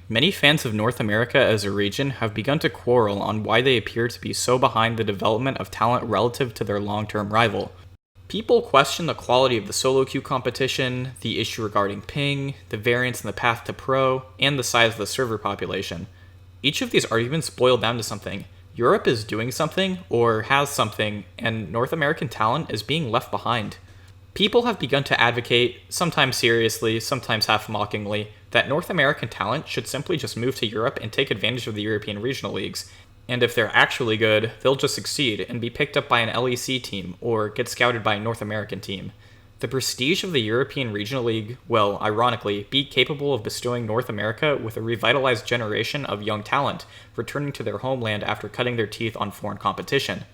Many fans of North America as a region have begun to quarrel on why they appear to be so behind the development of talent relative to their long term rival. People question the quality of the solo queue competition, the issue regarding ping, the variance in the path to pro, and the size of the server population. Each of these arguments boil down to something. Europe is doing something, or has something, and North American talent is being left behind. People have begun to advocate, sometimes seriously, sometimes half mockingly, that North American talent should simply just move to Europe and take advantage of the European regional leagues. And if they're actually good, they'll just succeed and be picked up by an LEC team or get scouted by a North American team. The prestige of the European Regional League will, ironically, be capable of bestowing North America with a revitalized generation of young talent, returning to their homeland after cutting their teeth on foreign competition.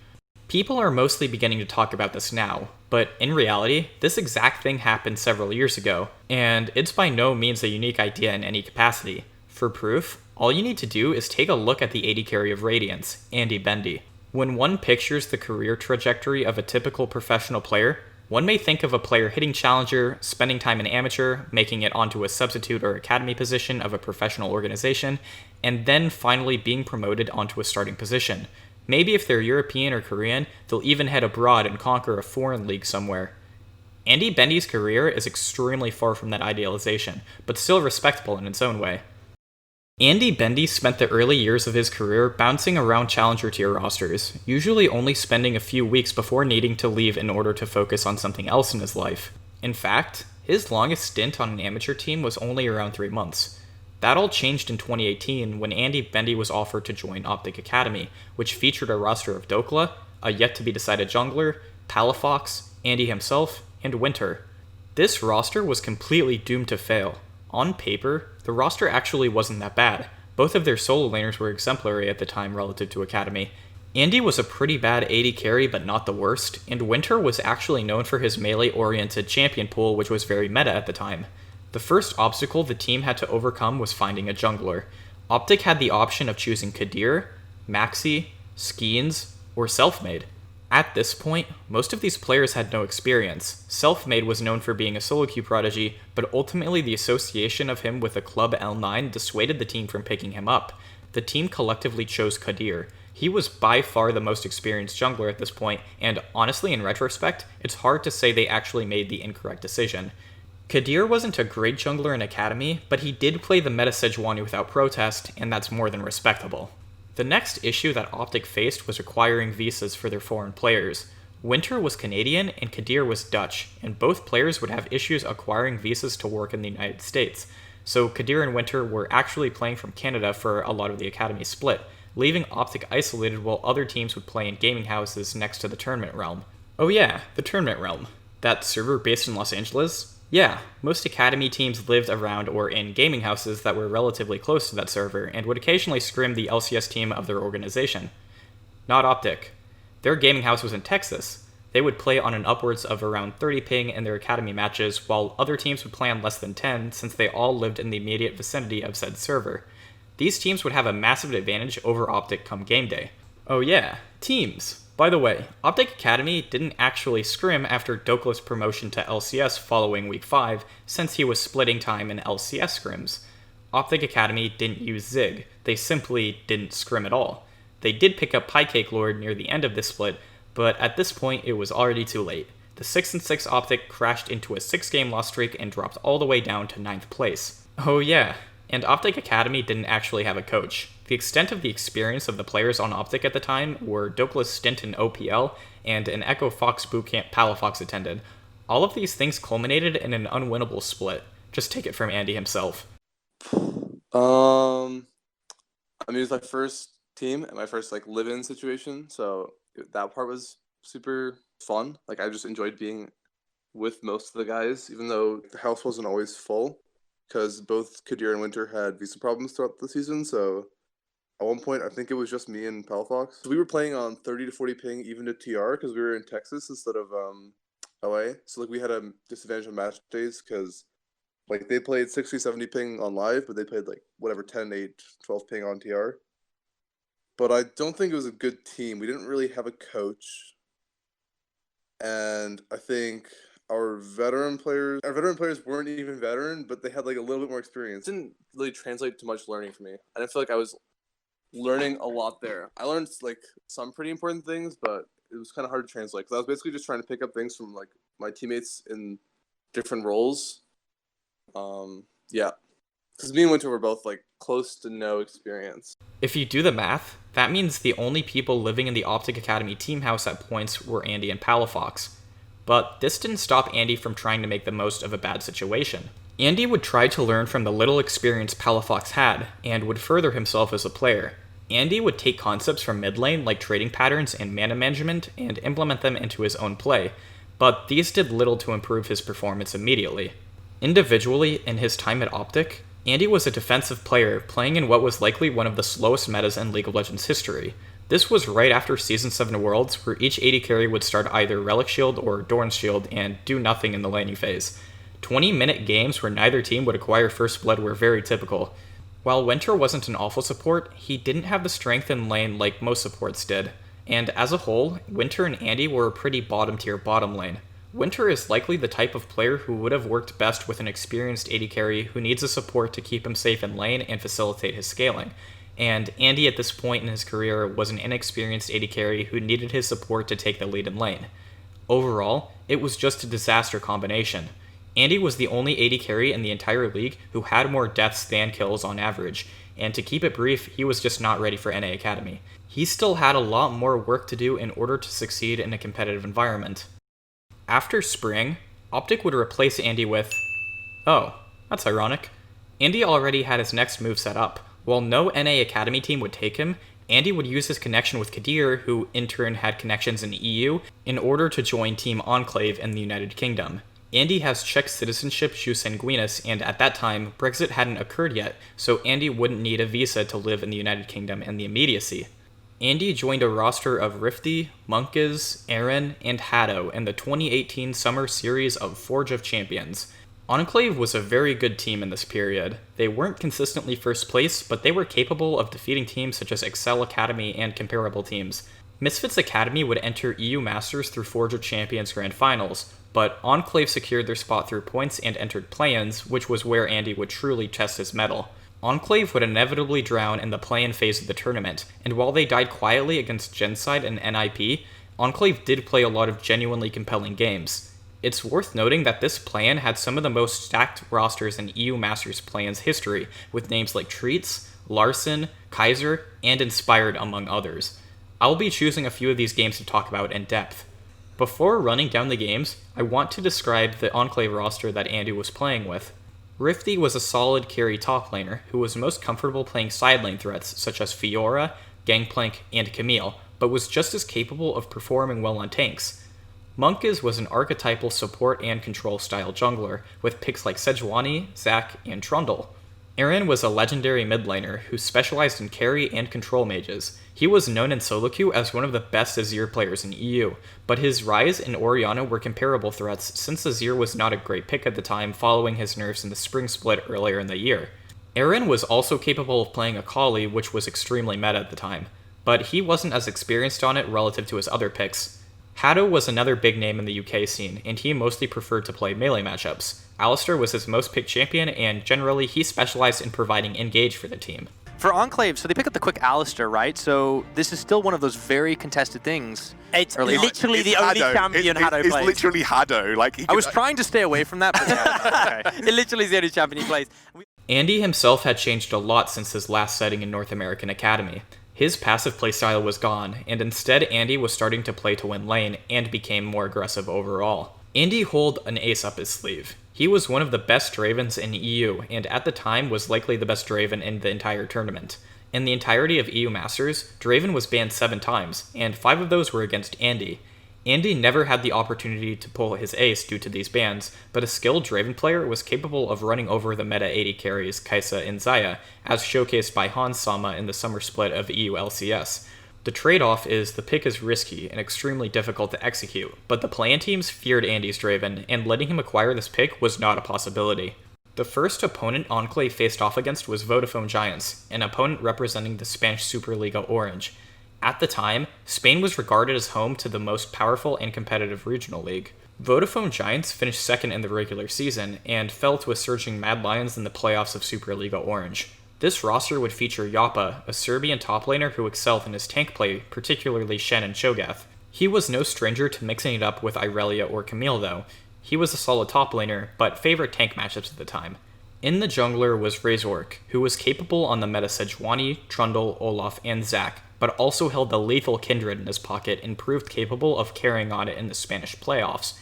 People are mostly beginning to talk about this now, but in reality, this exact thing happened several years ago, and it's by no means a unique idea in any capacity. For proof, all you need to do is take a look at the AD carry of Radiance, Andybendy. When one pictures the career trajectory of a typical professional player, one may think of a player hitting Challenger, spending time in Amateur, making it onto a substitute or academy position of a professional organization, and then finally being promoted onto a starting position. Maybe if they're European or Korean, they'll even head abroad and conquer a foreign league somewhere. Andybendy's career is extremely far from that idealization, but still respectable in its own way. Andybendy spent the early years of his career bouncing around challenger tier rosters, usually only spending a few weeks before needing to leave in order to focus on something else in his life. In fact, his longest stint on an amateur team was only around 3 months. That all changed in 2018 when Andybendy was offered to join Optic Academy, which featured a roster of Dokla, a yet-to-be-decided jungler, Palafox, Andy himself, and Winter. This roster was completely doomed to fail. On paper, the roster actually wasn't that bad. Both of their solo laners were exemplary at the time relative to Academy. Andy was a pretty bad AD carry, but not the worst, and Winter was actually known for his melee-oriented champion pool, which was very meta at the time. The first obstacle the team had to overcome was finding a jungler. Optic had the option of choosing Kadir, Maxi, Skeens, or Selfmade. At this point, most of these players had no experience. Selfmade was known for being a solo queue prodigy, but ultimately the association of him with the club L9 dissuaded the team from picking him up. The team collectively chose Kadir. He was by far the most experienced jungler at this point, and honestly, in retrospect, it's hard to say they actually made the incorrect decision. Kadir wasn't a great jungler in Academy, but he did play the meta Sejuani without protest, and that's more than respectable. The next issue that Optic faced was acquiring visas for their foreign players. Winter was Canadian and Kadir was Dutch, and both players would have issues acquiring visas to work in the United States. So Kadir and Winter were actually playing from Canada for a lot of the Academy split, leaving Optic isolated while other teams would play in gaming houses next to the tournament realm. Oh yeah, the tournament realm. That server based in Los Angeles? Yeah, most Academy teams lived around or in gaming houses that were relatively close to that server and would occasionally scrim the LCS team of their organization. Not Optic. Their gaming house was in Texas. They would play on an upwards of around 30 ping in their Academy matches, while other teams would play on less than 10 since they all lived in the immediate vicinity of said server. These teams would have a massive advantage over Optic come game day. Oh yeah, teams. By the way, Optic Academy didn't actually scrim after Dokla's promotion to LCS following Week 5, since he was splitting time in LCS scrims. Optic Academy didn't use Zig, they simply didn't scrim at all. They did pick up Piecake Lord near the end of this split, but at this point it was already too late. The 6-6 Optic crashed into a 6-game loss streak and dropped all the way down to 9th place. Oh yeah, and Optic Academy didn't actually have a coach. The extent of the experience of the players on Optic at the time were Dokla's stint in OPL and an Echo Fox bootcamp Palafox attended. All of these things culminated in an unwinnable split. Just take it from Andy himself. I mean, it was my first team and my first live-in situation, so that part was super fun. I just enjoyed being with most of the guys, even though the house wasn't always full, because both Kadir and Winter had visa problems throughout the season. So at one point, I think it was just me and Palafox. So we were playing on 30 to 40 ping, even to TR, because we were in Texas instead of LA. So we had a disadvantage on match days because they played 60, 70 ping on live, but they played 10, 8, 12 ping on TR. But I don't think it was a good team. We didn't really have a coach. And I think our veteran players weren't even veteran, but they had like a little bit more experience. It didn't really translate to much learning for me. I didn't feel like I was learning a lot there. I learned like some pretty important things, but it was kind of hard to translate because I was basically just trying to pick up things from like my teammates in different roles. Yeah, because me and Winter were both like close to no experience. If you do the math, that means the only people living in the Optic Academy team house at points were Andy and Palafox. But this didn't stop Andy from trying to make the most of a bad situation. Andy would try to learn from the little experience Palafox had, and would further himself as a player. Andy would take concepts from mid lane like trading patterns and mana management and implement them into his own play, but these did little to improve his performance immediately. Individually, in his time at Optic, Andy was a defensive player playing in what was likely one of the slowest metas in League of Legends history. This was right after Season 7 Worlds, where each AD carry would start either Relic Shield or Dorn Shield and do nothing in the laning phase. 20-minute games where neither team would acquire First Blood were very typical. While Winter wasn't an awful support, he didn't have the strength in lane like most supports did, and as a whole, Winter and Andy were a pretty bottom-tier bottom lane. Winter is likely the type of player who would have worked best with an experienced AD carry who needs a support to keep him safe in lane and facilitate his scaling, and Andy at this point in his career was an inexperienced AD carry who needed his support to take the lead in lane. Overall, it was just a disaster combination. Andy was the only AD carry in the entire league who had more deaths than kills on average, and to keep it brief, he was just not ready for NA Academy. He still had a lot more work to do in order to succeed in a competitive environment. After spring, Optic would replace Andy with... Oh, that's ironic. Andy already had his next move set up. While no NA Academy team would take him, Andy would use his connection with Kadir, who in turn had connections in EU, in order to join Team Enclave in the United Kingdom. Andy has Czech citizenship jus sanguinis, and at that time, Brexit hadn't occurred yet, so Andy wouldn't need a visa to live in the United Kingdom in the immediacy. Andy joined a roster of Rifty, Monkiz, Aaron, and Haddo in the 2018 Summer Series of Forge of Champions. Enclave was a very good team in this period. They weren't consistently first place, but they were capable of defeating teams such as Excel Academy and comparable teams. Misfits Academy would enter EU Masters through Forge of Champions Grand Finals, but Enclave secured their spot through points and entered play-ins, which was where Andy would truly test his mettle. Enclave would inevitably drown in the play-in phase of the tournament, and while they died quietly against Genside and NIP, Enclave did play a lot of genuinely compelling games. It's worth noting that this play-in had some of the most stacked rosters in EU Masters play-ins history, with names like Treats, Larson, Kaiser, and Inspired among others. I'll be choosing a few of these games to talk about in depth. Before running down the games, I want to describe the Enclave roster that Andy was playing with. Rifty was a solid carry top laner who was most comfortable playing side lane threats such as Fiora, Gangplank, and Camille, but was just as capable of performing well on tanks. Monkiz was an archetypal support and control style jungler, with picks like Sejuani, Zac, and Trundle. Aaron was a legendary mid laner who specialized in carry and control mages. He was known in solo queue as one of the best Azir players in EU, but his Ryze and Orianna were comparable threats since Azir was not a great pick at the time following his nerfs in the spring split earlier in the year. Aaron was also capable of playing Akali, which was extremely meta at the time, but he wasn't as experienced on it relative to his other picks. Haddo was another big name in the UK scene, and he mostly preferred to play melee matchups. Alistair was his most picked champion, and generally he specialized in providing engage for the team. For Enclave, so they pick up the quick Alistair, right? So this is still one of those very contested things. It's literally the only champion Haddo plays. It's literally Haddo. Like I was trying to stay away from that, but yeah, okay. It literally is the only champion he plays. Andy himself had changed a lot since his last setting in North American Academy. His passive playstyle was gone, and instead Andy was starting to play to win lane and became more aggressive overall. Andy held an ace up his sleeve. He was one of the best Dravens in EU, and at the time was likely the best Draven in the entire tournament. In the entirety of EU Masters, Draven was banned 7 times, and 5 of those were against Andy. Andy never had the opportunity to pull his ace due to these bans, but a skilled Draven player was capable of running over the meta 80 carries Kai'Sa and Xayah, as showcased by Hans Sama in the summer split of EU LCS. The trade-off is the pick is risky and extremely difficult to execute, but the play-in teams feared Andy's Draven, and letting him acquire this pick was not a possibility. The first opponent Enclave faced off against was Vodafone Giants, an opponent representing the Spanish Superliga Orange. At the time, Spain was regarded as home to the most powerful and competitive regional league. Vodafone Giants finished second in the regular season and fell to a surging Mad Lions in the playoffs of Superliga Orange. This roster would feature Japa, a Serbian top laner who excelled in his tank play, particularly Shen and Cho'Gath. He was no stranger to mixing it up with Irelia or Camille though. He was a solid top laner, but favored tank matchups at the time. In the jungler was Razork, who was capable on the meta Sejuani, Trundle, Olaf, and Zac, but also held the lethal Kindred in his pocket and proved capable of carrying on it in the Spanish playoffs.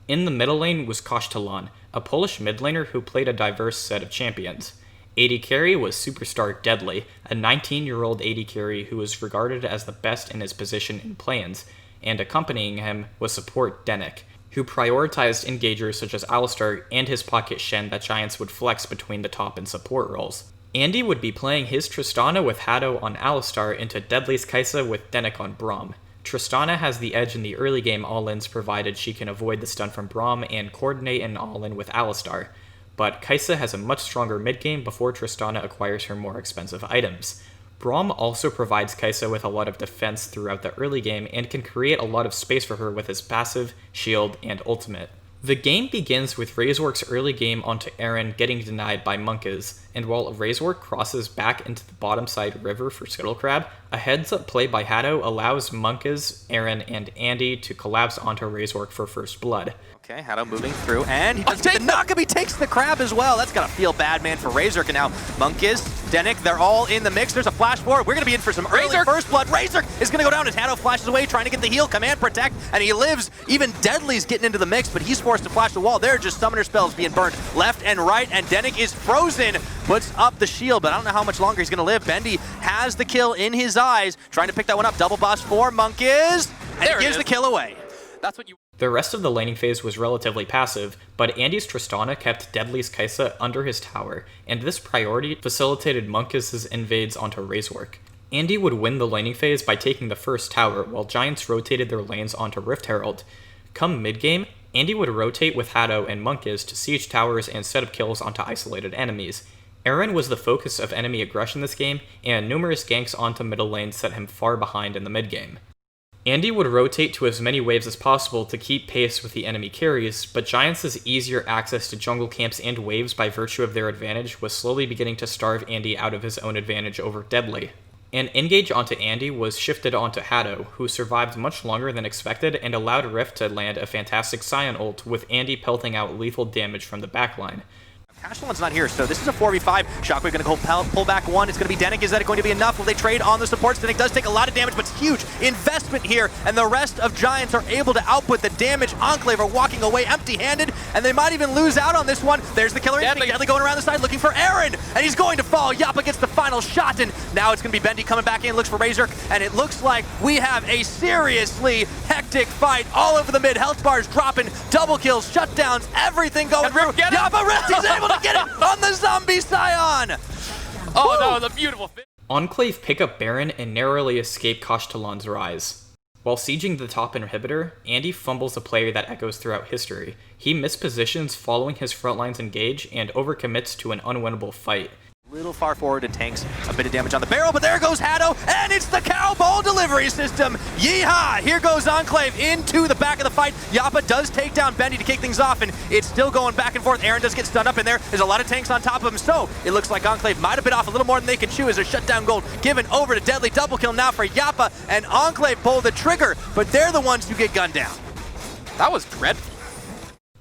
In the middle lane was Koshtalan, a Polish mid laner who played a diverse set of champions. AD carry was superstar Deadly, a 19-year-old AD carry who was regarded as the best in his position in play-ins, and accompanying him was support Denik, who prioritized engagers such as Alistar and his pocket Shen that Giants would flex between the top and support roles. Andy would be playing his Tristana with Hado on Alistar into Deadly's Kai'Sa with Denik on Braum. Tristana has the edge in the early game all-ins provided she can avoid the stun from Braum and coordinate an all-in with Alistar, but Kai'Sa has a much stronger mid-game before Tristana acquires her more expensive items. Braum also provides Kai'Sa with a lot of defense throughout the early game and can create a lot of space for her with his passive, shield, and ultimate. The game begins with Razork's early game onto Aaron getting denied by Monkas, and while Razork crosses back into the bottom side river for Scuttlecrab, a heads-up play by Hado allows Monkas, Aaron, and Andy to collapse onto Razork for first blood. Okay, Hado moving through, and he does take the knock up. He takes the crab as well. That's gotta feel bad, man, for Razork. And now Monkas, Denik, they're all in the mix. There's a flash forward. We're gonna be in for some early first blood. Razork is gonna go down as Hado flashes away, trying to get the heal, command protect, and he lives. Even Deadly's getting into the mix, but he's forced to flash the wall. There are just summoner spells being burned left and right, and Denik is frozen. Puts up the shield, but I don't know how much longer he's gonna live. Bendy has the kill in his eyes, trying to pick that one up. Double boss for Monkas, and he gives the kill away. That's what you... The rest of the laning phase was relatively passive, but Andy's Tristana kept Deadly's Kai'Sa under his tower, and this priority facilitated Monkas' invades onto Razork. Andy would win the laning phase by taking the first tower, while Giants rotated their lanes onto Rift Herald. Come mid-game, Andy would rotate with Hado and Monkas to siege towers and set up kills onto isolated enemies. Aaron was the focus of enemy aggression this game, and numerous ganks onto middle lane set him far behind in the mid-game. Andy would rotate to as many waves as possible to keep pace with the enemy carries, but Giants' easier access to jungle camps and waves by virtue of their advantage was slowly beginning to starve Andy out of his own advantage over Deadly. An engage onto Andy was shifted onto Hado, who survived much longer than expected and allowed Rift to land a fantastic Scion ult with Andy pelting out lethal damage from the backline. Cashflow's not here, so this is a 4v5. Shockwave gonna go pull back one. It's gonna be Denik. Is that going to be enough? Will they trade on the supports? Denik does take a lot of damage, but it's huge investment here, and the rest of Giants are able to output the damage. Enclave are walking away empty-handed, and they might even lose out on this one. There's the killer. Deadly going around the side looking for Aaron, and he's going to fall. Japa gets the final shot, and now it's gonna be Bendy coming back in, looks for Razork, and it looks like we have a seriously hectic fight all over the mid. Health bars dropping, double kills, shutdowns, everything going through. Japa Rift, he's able to get it on the zombie Scion! Oh no, the beautiful fit. Enclave pick up Baron and narrowly escape Koshtalan's rise. While sieging the top inhibitor, Andy fumbles a player that echoes throughout history. He mispositions following his front lines engage and overcommits to an unwinnable fight. Little far forward and tanks a bit of damage on the barrel, but there goes Hado, and it's the cowball delivery system. Yeehaw! Here goes Enclave into the back of the fight. Japa does take down Bendy to kick things off, and it's still going back and forth. Aaron does get stunned up in there. There's a lot of tanks on top of him, so it looks like Enclave might have bit off a little more than they can chew as a shutdown gold given over to Deadly. Double kill now for Japa, and Enclave pull the trigger, but they're the ones who get gunned down. That was dreadful.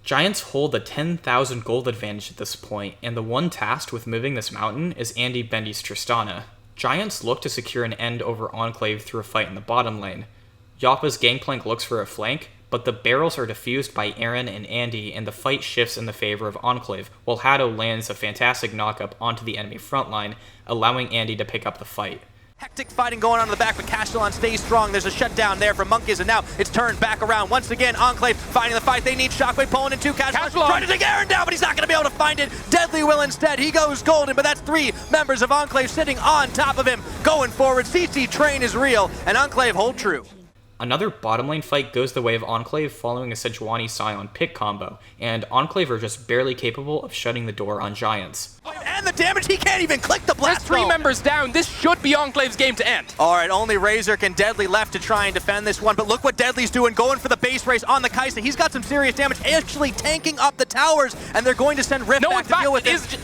Giants hold a 10,000 gold advantage at this point, and the one tasked with moving this mountain is Andybendy's Tristana. Giants look to secure an end over Enclave through a fight in the bottom lane. Japa's Gangplank looks for a flank, but the barrels are defused by Aaron and Andy, and the fight shifts in the favor of Enclave, while Hado lands a fantastic knockup onto the enemy front line, allowing Andy to pick up the fight. Hectic fighting going on in the back, but Castellan stays strong. There's a shutdown there from Monkas, and now it's turned back around. Once again, Enclave fighting the fight. They need Shockwave pulling in two. Castellan trying to take Aaron down, but he's not going to be able to find it. Deadly will instead. He goes golden, but that's three members of Enclave sitting on top of him. Going forward, CC train is real, and Enclave hold true. Another bottom lane fight goes the way of Enclave following a Sejuani Scion pick combo, and Enclave are just barely capable of shutting the door on Giants. And the damage, he can't even click the blast. There's 3 members down. This should be Enclave's game to end. All right, only Razor and Deadly left to try and defend this one, but look what Deadly's doing, going for the base race on the Kai'Sa. He's got some serious damage, actually tanking up the towers, and they're going to send Rift back to deal with it.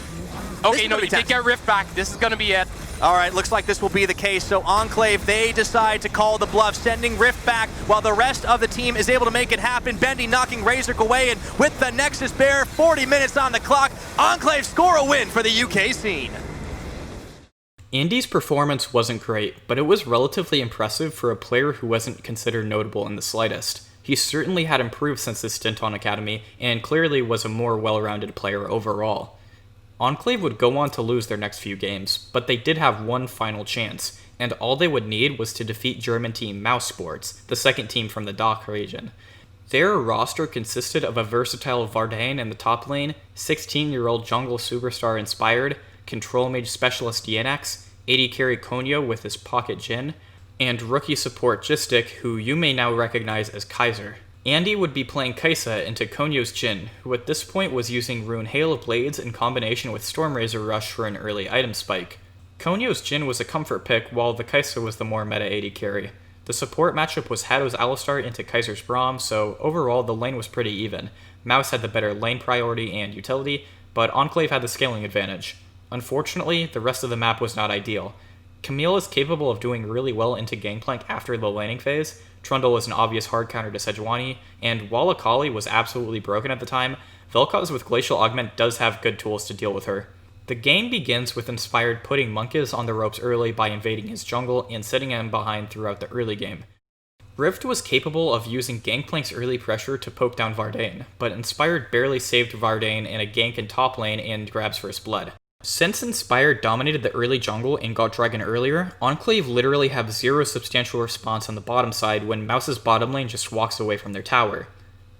Okay, no, you did get Rift back. This is going to be it. All right, looks like this will be the case. So Enclave, they decide to call the bluff, sending Rift back while the rest of the team is able to make it happen. Bendy knocking Razor away, and with the Nexus Bear, 40 minutes on the clock, Enclave score a win for the UK scene. Andy's performance wasn't great, but it was relatively impressive for a player who wasn't considered notable in the slightest. He certainly had improved since his stint on Academy, and clearly was a more well-rounded player overall. Enclave would go on to lose their next few games, but they did have one final chance, and all they would need was to defeat German team Mouse Sports, the second team from the DACH region. Their roster consisted of a versatile Vardain in the top lane, 16-year-old jungle superstar Inspired, control mage specialist Yenax, AD carry Konyo with his pocket Jhin, and rookie support Gistic, who you may now recognize as Kaiser. Andy would be playing Kai'Sa into Konyo's Jhin, who at this point was using Rune Hail of Blades in combination with Stormrazor Rush for an early item spike. Konyo's Jhin was a comfort pick, while the Kai'Sa was the more meta AD carry. The support matchup was Haddo's Alistar into Kaiser's Braum, so overall the lane was pretty even. Mouse had the better lane priority and utility, but Enclave had the scaling advantage. Unfortunately, the rest of the map was not ideal. Camille is capable of doing really well into Gangplank after the laning phase, Trundle is an obvious hard counter to Sejuani, and while Akali was absolutely broken at the time, Vel'Koz with Glacial Augment does have good tools to deal with her. The game begins with Inspired putting Monkiz on the ropes early by invading his jungle and setting him behind throughout the early game. Rift was capable of using Gangplank's early pressure to poke down Vardain, but Inspired barely saved Vardain in a gank in top lane and grabs first blood. Since Inspired dominated the early jungle and got Dragon earlier, Enclave literally have zero substantial response on the bottom side when Mouse's bottom lane just walks away from their tower.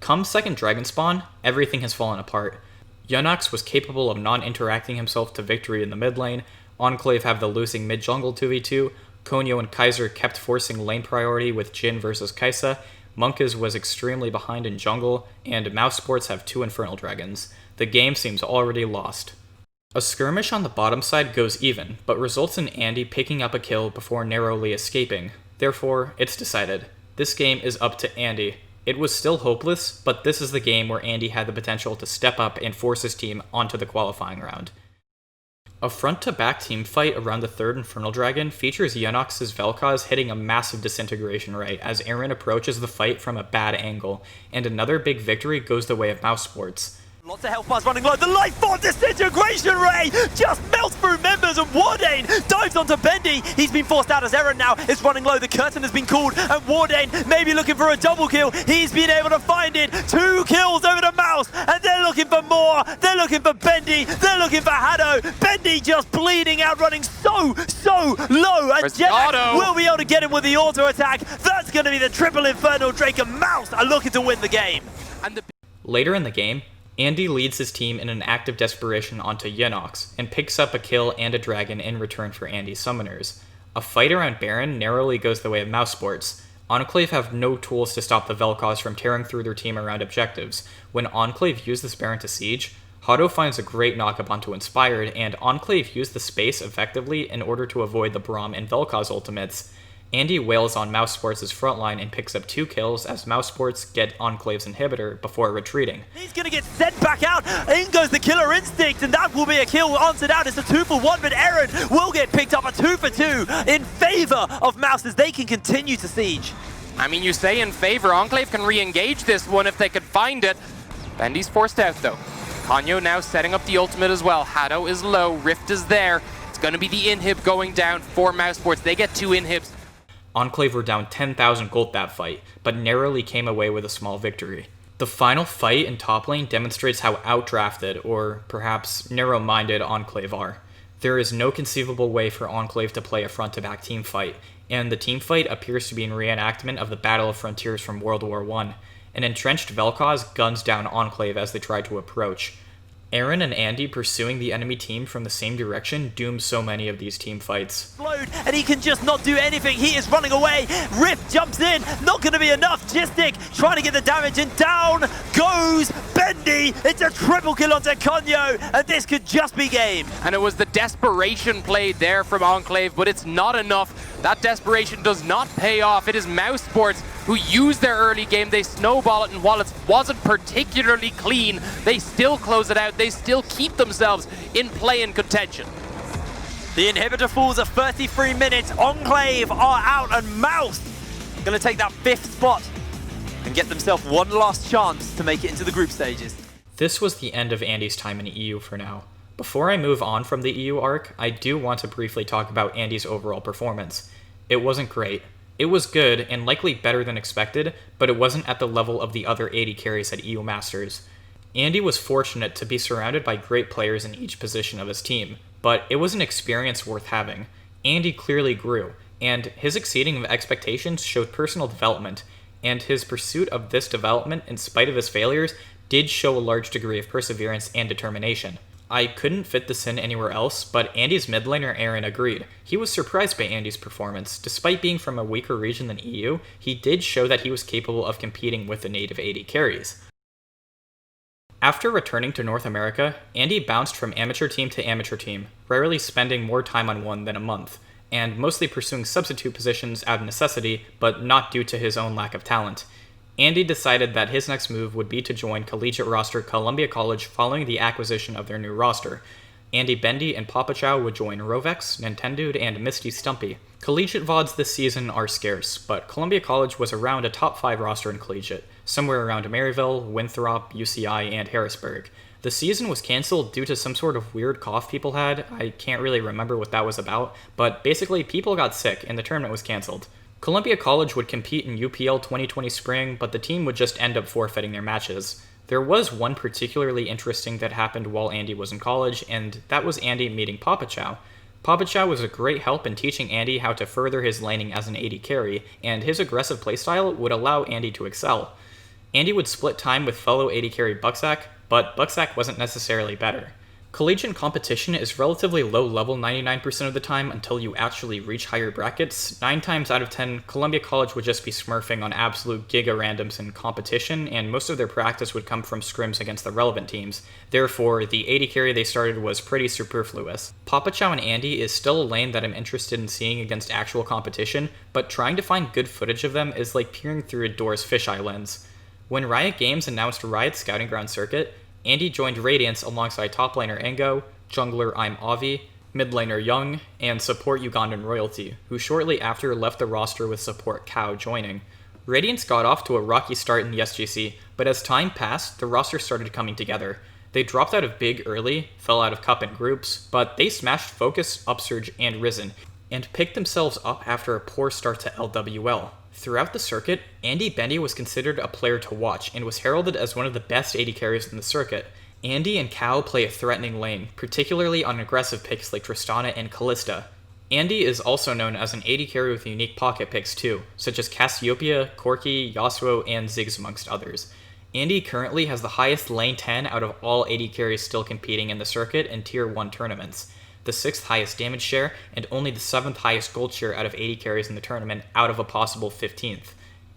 Come second Dragon spawn, everything has fallen apart. Yenax was capable of non-interacting himself to victory in the mid lane, Enclave have the losing mid jungle 2v2, Konyo and Kaiser kept forcing lane priority with Jhin versus Kai'Sa, Monkiz was extremely behind in jungle, and Mouse Sports have 2 Infernal Dragons. The game seems already lost. A skirmish on the bottom side goes even, but results in Andy picking up a kill before narrowly escaping. Therefore, it's decided. This game is up to Andy. It was still hopeless, but this is the game where Andy had the potential to step up and force his team onto the qualifying round. A front-to-back team fight around the third Infernal Dragon features Yenax's Vel'Koz hitting a massive disintegration rate as Aaron approaches the fight from a bad angle, and another big victory goes the way of Mouse Sports. Lots of health bars running low. The life form disintegration ray just melts through members, and Wardain dives onto Bendy. He's been forced out as Eren now is running low. The curtain has been called, and Wardain may be looking for a double kill. He's been able to find it. 2 kills over the Mouse, and they're looking for more. They're looking for Bendy. They're looking for Haddo. Bendy just bleeding out, running so low. And Jenak will be able to get him with the auto attack. That's going to be the triple Infernal Drake, and Mouse are looking to win the game. Later in the game, Andy leads his team in an act of desperation onto Yenax, and picks up a kill and a dragon in return for Andy's summoners. A fight around Baron narrowly goes the way of Mouse Sports. Enclave have no tools to stop the Vel'Koz from tearing through their team around objectives. When Enclave used this Baron to siege, Haddo finds a great knockup onto Inspired, and Enclave used the space effectively in order to avoid the Braum and Vel'Koz ultimates. Andy wails on Mouse Sports' frontline and picks up 2 kills as Mouse Sports get Enclave's inhibitor before retreating. He's going to get sent back out. In goes the Killer Instinct, and that will be a kill answered out. It's a 2-for-1, but Eren will get picked up a 2-for-2 in favor of Mouse as they can continue to siege. I mean, you say in favor, Enclave can re-engage this one if they could find it. Bendy's forced out though. Konyo now setting up the ultimate as well. Haddo is low, Rift is there. It's going to be the inhib going down for Mouse Sports. They get 2 inhibs. Enclave were down 10,000 gold that fight, but narrowly came away with a small victory. The final fight in top lane demonstrates how outdrafted, or perhaps narrow-minded, Enclave are. There is no conceivable way for Enclave to play a front-to-back team fight, and the team fight appears to be in reenactment of the Battle of Frontiers from World War I. An entrenched Vel'Koz guns down Enclave as they try to approach. Aaron and Andy pursuing the enemy team from the same direction dooms so many of these team fights. Slow road, and he can just not do anything. He is running away. Rift jumps in, not going to be enough. Gistic trying to get the damage, and down goes Bendy. It's a triple kill onto Konyo, and this could just be game. And it was the desperation played there from Enclave, but it's not enough. That desperation does not pay off. It is Mouse Sports who used their early game. They snowball it, and while it wasn't particularly clean, they still close it out. They still keep themselves in play and contention. The inhibitor falls at 33 minutes. Enclave are out, and Mouse going to take that 5th spot and get themselves one last chance to make it into the group stages. This was the end of Andy's time in EU for now. Before I move on from the EU arc, I do want to briefly talk about Andy's overall performance. It wasn't great. It was good, and likely better than expected, but it wasn't at the level of the other AD carries at EU Masters. Andy was fortunate to be surrounded by great players in each position of his team, but it was an experience worth having. Andy clearly grew, and his exceeding of expectations showed personal development, and his pursuit of this development, in spite of his failures, did show a large degree of perseverance and determination. I couldn't fit this in anywhere else, but Andy's mid laner Aaron agreed. He was surprised by Andy's performance. Despite being from a weaker region than EU, he did show that he was capable of competing with the native AD carries. After returning to North America, Andy bounced from amateur team to amateur team, rarely spending more time on one than a month, and mostly pursuing substitute positions out of necessity, but not due to his own lack of talent. Andy decided that his next move would be to join collegiate roster Columbia College following the acquisition of their new roster. Andybendy and Papa Chow would join Rovex, Nintendude, and Misty Stumpy. Collegiate VODs this season are scarce, but Columbia College was around a top 5 roster in collegiate, somewhere around Maryville, Winthrop, UCI, and Harrisburg. The season was cancelled due to some sort of weird cough people had. I can't really remember what that was about, but basically people got sick and the tournament was cancelled. Columbia College would compete in UPL 2020 spring, but the team would just end up forfeiting their matches. There was one particularly interesting that happened while Andy was in college, and that was Andy meeting Papa Chow. Papa Chow was a great help in teaching Andy how to further his laning as an AD carry, and his aggressive playstyle would allow Andy to excel. Andy would split time with fellow AD carry Bucksack, but Bucksack wasn't necessarily better. Collegiate competition is relatively low level 99% of the time until you actually reach higher brackets. 9 times out of 10, Columbia College would just be smurfing on absolute giga randoms in competition, and most of their practice would come from scrims against the relevant teams. Therefore, the AD carry they started was pretty superfluous. Papa Chow and Andy is still a lane that I'm interested in seeing against actual competition, but trying to find good footage of them is like peering through a door's fisheye lens. When Riot Games announced Riot's Scouting Ground circuit, Andy joined Radiance alongside top laner Engo, jungler I'm Avi, mid laner Young, and support Ugandan Royalty, who shortly after left the roster with support Cow joining. Radiance got off to a rocky start in the SGC, but as time passed, the roster started coming together. They dropped out of Big early, fell out of Cup in groups, but they smashed Focus, Upsurge, and Risen, and picked themselves up after a poor start to LWL. Throughout the circuit, Andybendy was considered a player to watch and was heralded as one of the best AD carries in the circuit. Andy and Cow play a threatening lane, particularly on aggressive picks like Tristana and Callista. Andy is also known as an AD carry with unique pocket picks too, such as Cassiopeia, Corki, Yasuo, and Ziggs amongst others. Andy currently has the highest lane 10 out of all AD carries still competing in the circuit in Tier 1 tournaments, the 6th highest damage share, and only the 7th highest gold share out of AD carries in the tournament out of a possible 15th.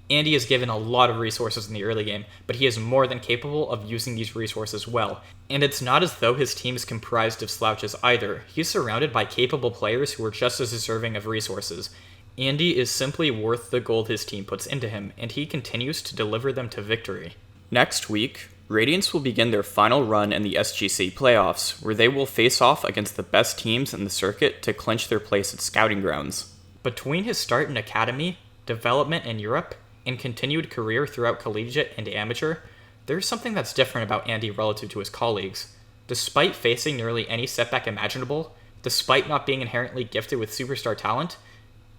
Andy is given a lot of resources in the early game, but he is more than capable of using these resources well, and it's not as though his team is comprised of slouches either. He's surrounded by capable players who are just as deserving of resources. Andy is simply worth the gold his team puts into him, and he continues to deliver them to victory. Next week, Radiance will begin their final run in the SGC playoffs, where they will face off against the best teams in the circuit to clinch their place at Scouting Grounds. Between his start in Academy, development in Europe, and continued career throughout collegiate and amateur, there's something that's different about Andy relative to his colleagues. Despite facing nearly any setback imaginable, despite not being inherently gifted with superstar talent,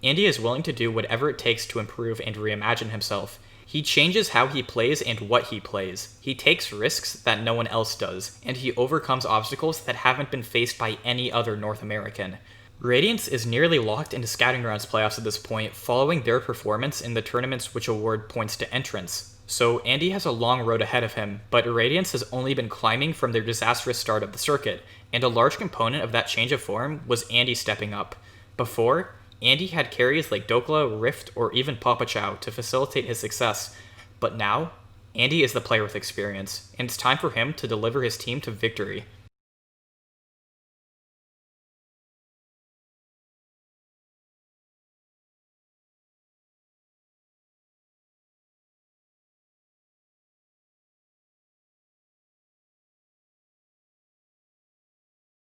Andy is willing to do whatever it takes to improve and reimagine himself. He changes how he plays and what he plays. He takes risks that no one else does, and he overcomes obstacles that haven't been faced by any other North American. Radiance is nearly locked into Scouting Grounds playoffs at this point, following their performance in the tournaments which award points to entrance. So Andy has a long road ahead of him, but Radiance has only been climbing from their disastrous start of the circuit, and a large component of that change of form was Andy stepping up. Before, Andy had carries like Dokla, Rift, or even Papa Chow to facilitate his success, but now, Andy is the player with experience, and it's time for him to deliver his team to victory.